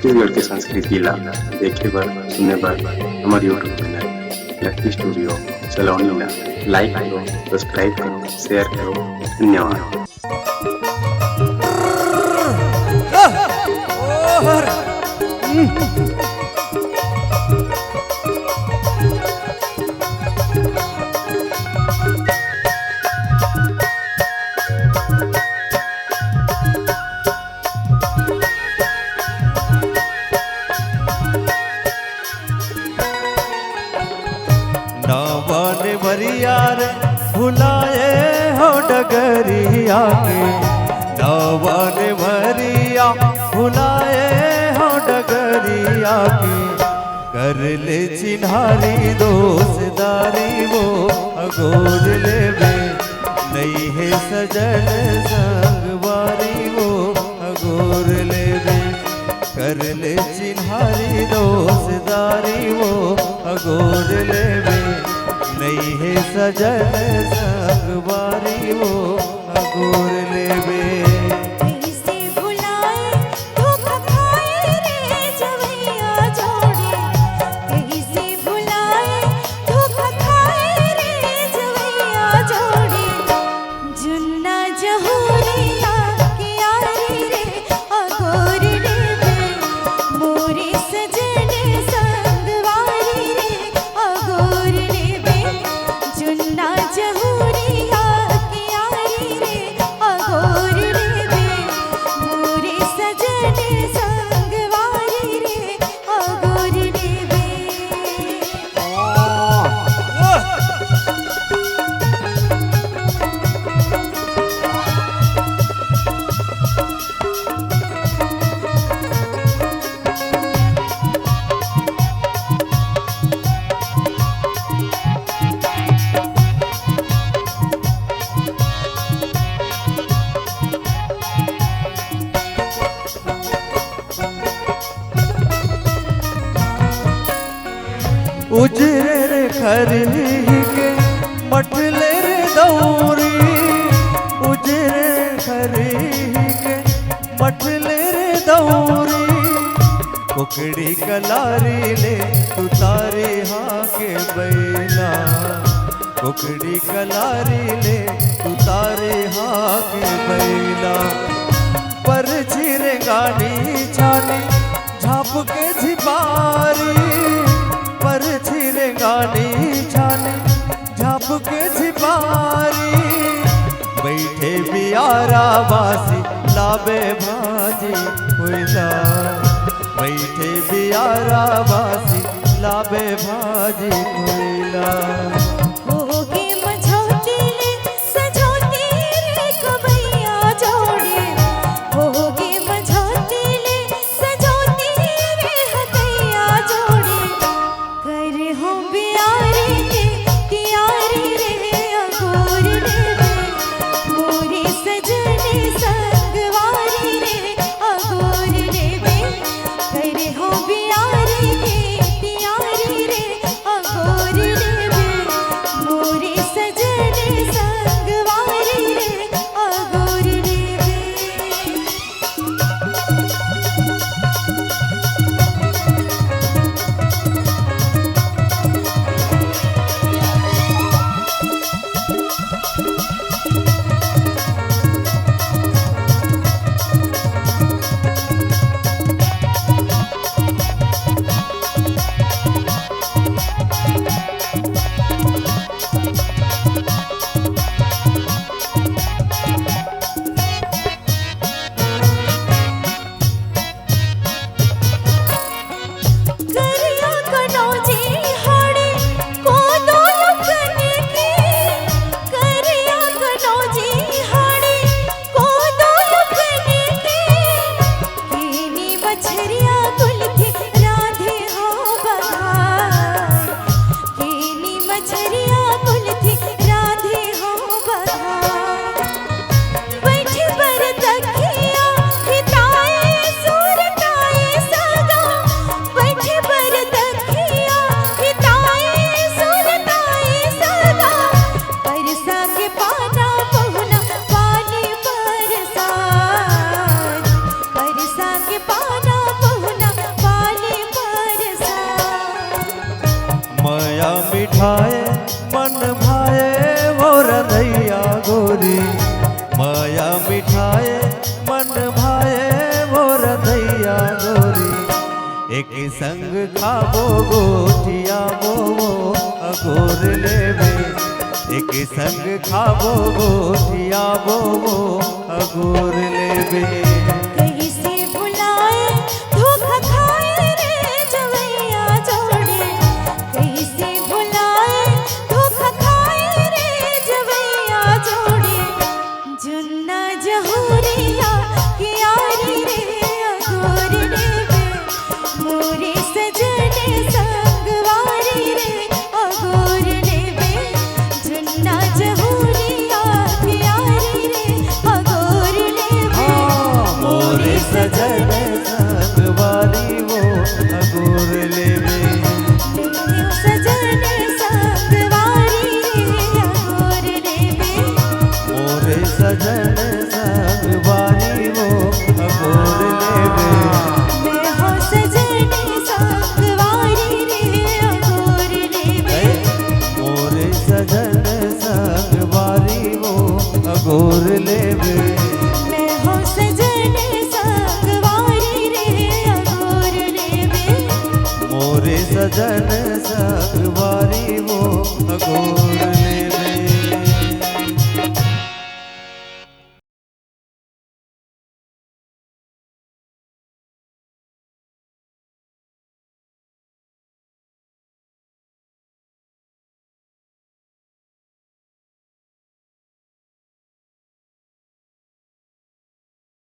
छत्तीसगढ़ के संस्कृति ला देखे बर सुने बर हमार यूट्यूब चैनल लकी स्टूडियो सलोनी ला लाइक करो, सब्सक्राइब करो, शेयर करो। धन्यवाद। नावन मरिया रे भुलाए हो डगरिया के, नावन मरिया भुलाए हो डगरिया के। कर ले चिन्हारी दोस्तारी वो अगोर ले बे, नहीं है सजन संगवारी वो अगोर ले बे। कर ले चिन्हारी दोस्तारी वो अगोर ले बे, नहीं है सजन संगवारी वो अगोर ले बे। कैसे भुलाए धोखा खाए रे जवैया जोड़े, कैसे भुलाए धोखा खाए रे जवैया जोड़े। जुन्ना जहुरिया के यारी रे अगोर ले बे, मोरे सजन संगवारी रे अगोर ले बे। जुन्ना जहुरिया के यारी रे अगोर ले बे, मोरे सजन संगवारी रे अगोर ले बे। उजरे रे खरी के मटले रे दौरी, उजरे खरी के मटले रे दौरी। कुकड़ी कलारी ले तू तारे हाँ के बैला, कुकड़ी कलारी ले तू तारे हाँ के बैला। पर छिरे गानी छानी झाप के झिपारी, पर छिरे गानी छानी झाप के झिपारी। बैठे बियारा बासी लाबे भाजी कोयला, बैठे बियारा बासी लाबे भाजी कोयला। होगे मझौती रे सजौती रे कबैया जोड़े, होगे मझौती रे सजौती रे हकैया जोड़े। कर हो बियारी के तियारी रे अगोर ले बे, मोरे सजन संगवारी रे अगोर ले बे। कर हो बियारी के तियारी रे अगोर ले बे, गोरी माया मिठाए मन भाए मोर दैया गोरी एक संग खाबो गोठिया वो अगोर लेवे एक संग खाबो गोठिया वो अगोर लेवे कहीं से बुलाए धोखा खाए रे जवैया जोड़े कहीं से बुलाए धोखा खाए रे जवैया जोड़े जुन्ना जहूरिया की यारी रे अगोर लेवे मोरे सजने संगवारी रे अगोर लेवे जुन्ना जहूरिया की यारी रे अगोर लेवे मोरे सजन संगवारी वो अगोर लेवे नित्य सजने संगवारी रे अगोर लेवे मोरे सजन संगवारी वो अगोर लेवे मैं हो सजने संगवारी रे अगोर लेवे मोरे सजन संगवारी वो अगोर लेवे मैं हो सजने संगवारी रे अगोर लेवे मोरे सजन संगवारी वो अगोर